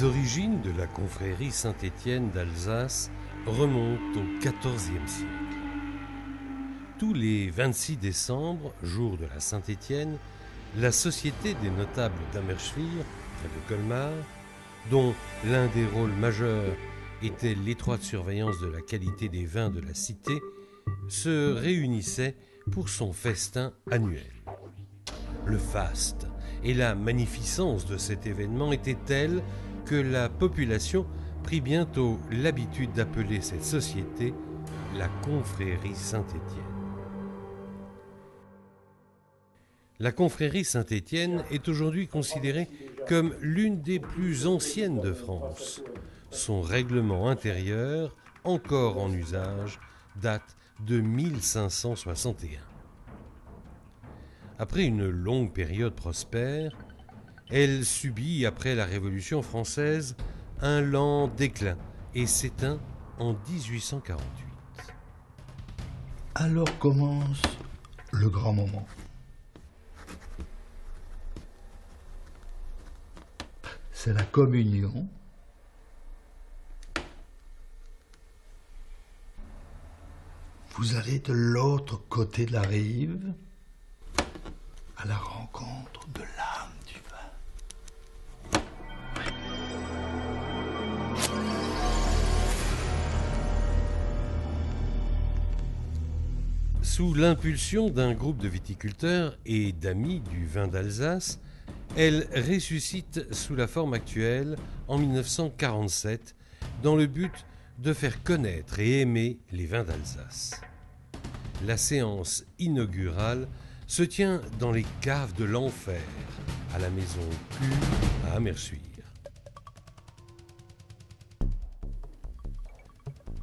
Les origines de la confrérie Saint-Étienne d'Alsace remontent au XIVe siècle. Tous les 26 décembre, jour de la Saint-Étienne, la Société des notables d'Ammerschwil, près de Colmar, dont l'un des rôles majeurs était l'étroite surveillance de la qualité des vins de la cité, se réunissait pour son festin annuel. Le faste et la magnificence de cet événement étaient tels que la population prit bientôt l'habitude d'appeler cette société la confrérie Saint-Étienne. La confrérie Saint-Étienne est aujourd'hui considérée comme l'une des plus anciennes de France. Son règlement intérieur, encore en usage, date de 1561. Après une longue période prospère, elle subit, après la Révolution française, un lent déclin et s'éteint en 1848. Alors commence le grand moment. C'est la communion. Vous allez de l'autre côté de la rive à la rencontre de l'âme du vin. Sous l'impulsion d'un groupe de viticulteurs et d'amis du vin d'Alsace, elle ressuscite sous la forme actuelle en 1947 dans le but de faire connaître et aimer les vins d'Alsace. La séance inaugurale se tient dans les caves de l'Enfer, à la maison Q à Ammerschwil.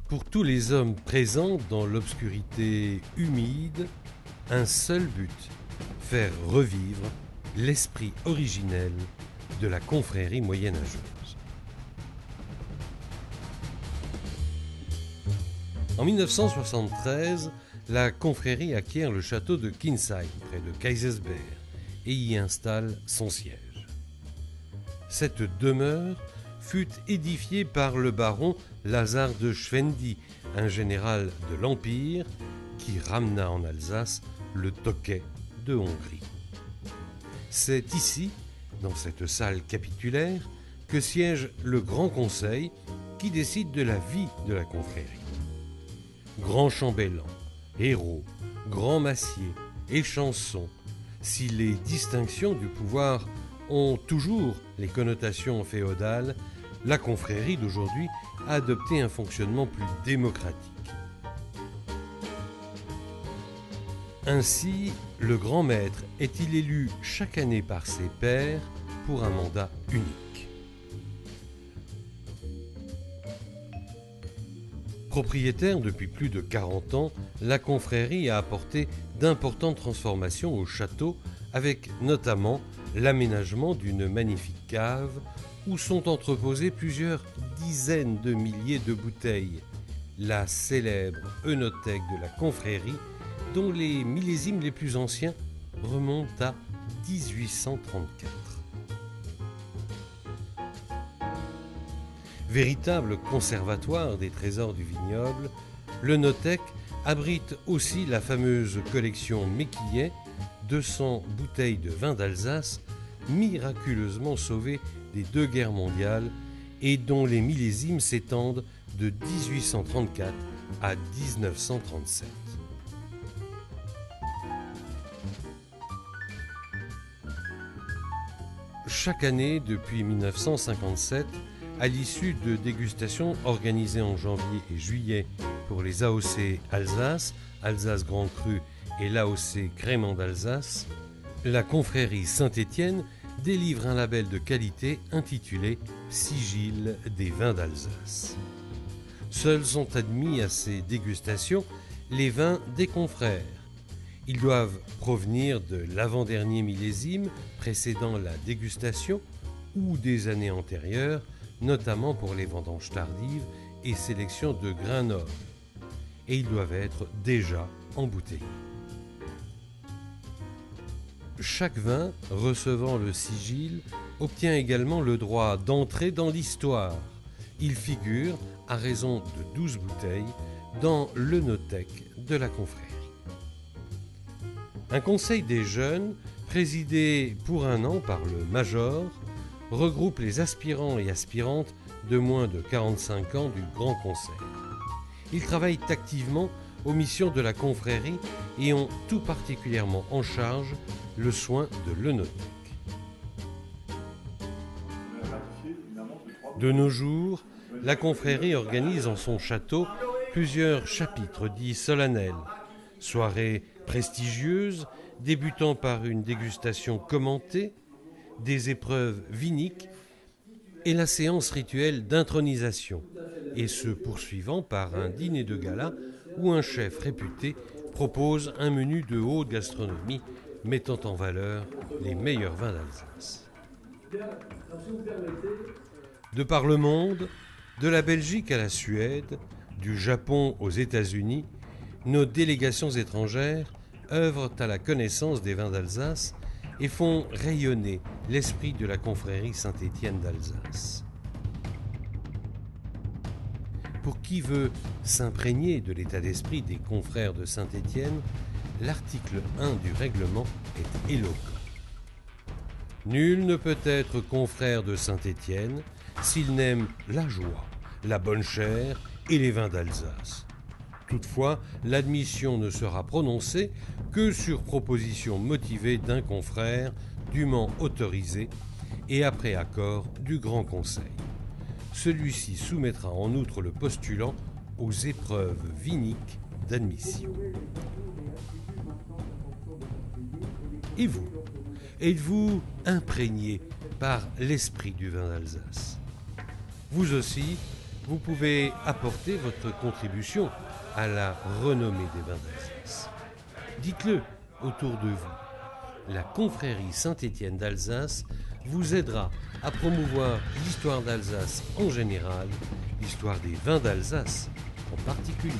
Pour tous les hommes présents dans l'obscurité humide, un seul but, faire revivre l'esprit originel de la confrérie moyenâgeuse. En 1973, la confrérie acquiert le château de Kinsheim, près de Kaysersberg, et y installe son siège. Cette demeure fut édifiée par le baron Lazare de Schwendi, un général de l'Empire qui ramena en Alsace le Tokay de Hongrie. C'est ici, dans cette salle capitulaire, que siège le Grand Conseil qui décide de la vie de la confrérie. Grand chambellan, héros, grand massier et chanson, si les distinctions du pouvoir ont toujours les connotations féodales, la confrérie d'aujourd'hui a adopté un fonctionnement plus démocratique. Ainsi, le grand maître est-il élu chaque année par ses pairs pour un mandat unique. Propriétaire depuis plus de 40 ans, la confrérie a apporté d'importantes transformations au château, avec notamment l'aménagement d'une magnifique cave où sont entreposées plusieurs dizaines de milliers de bouteilles, la célèbre œnothèque de la confrérie, dont les millésimes les plus anciens remontent à 1834. Véritable conservatoire des trésors du vignoble, l'œnothèque abrite aussi la fameuse collection Méquillet, 200 bouteilles de vin d'Alsace, miraculeusement sauvées des 2 guerres mondiales et dont les millésimes s'étendent de 1834 à 1937. Chaque année, depuis 1957, à l'issue de dégustations organisées en janvier et juillet pour les AOC Alsace, Alsace Grand Cru et l'AOC Crémant d'Alsace, la confrérie Saint-Étienne délivre un label de qualité intitulé Sigil des vins d'Alsace. Seuls sont admis à ces dégustations les vins des confrères. Ils doivent provenir de l'avant-dernier millésime précédant la dégustation ou des années antérieures, notamment pour les vendanges tardives et sélection de grains nobles. Et ils doivent être déjà embouteillés. Chaque vin recevant le sigil obtient également le droit d'entrer dans l'histoire. Il figure, à raison de 12 bouteilles, dans l'œnothèque de la confrérie. Un conseil des jeunes, présidé pour un an par le major, regroupe les aspirants et aspirantes de moins de 45 ans du Grand Conseil. Ils travaillent activement aux missions de la confrérie et ont tout particulièrement en charge le soin de l'œnothèque. De nos jours, la confrérie organise en son château plusieurs chapitres dits solennels, soirées prestigieuses débutant par une dégustation commentée, des épreuves viniques et la séance rituelle d'intronisation, et se poursuivant par un dîner de gala où un chef réputé propose un menu de haute gastronomie mettant en valeur les meilleurs vins d'Alsace. De par le monde, de la Belgique à la Suède, du Japon aux États-Unis, nos délégations étrangères œuvrent à la connaissance des vins d'Alsace et font rayonner l'esprit de la confrérie Saint-Étienne d'Alsace. Pour qui veut s'imprégner de l'état d'esprit des confrères de Saint-Étienne, l'article 1 du règlement est éloquent. Nul ne peut être confrère de Saint-Étienne s'il n'aime la joie, la bonne chère et les vins d'Alsace. Toutefois, l'admission ne sera prononcée que sur proposition motivée d'un confrère dûment autorisé et après accord du Grand Conseil. Celui-ci soumettra en outre le postulant aux épreuves viniques d'admission. Et vous, êtes-vous imprégné par l'esprit du vin d'Alsace ? Vous aussi, vous pouvez apporter votre contribution à la renommée des vins d'Alsace. Dites-le autour de vous. La confrérie Saint-Étienne d'Alsace vous aidera à promouvoir l'histoire d'Alsace en général, l'histoire des vins d'Alsace en particulier.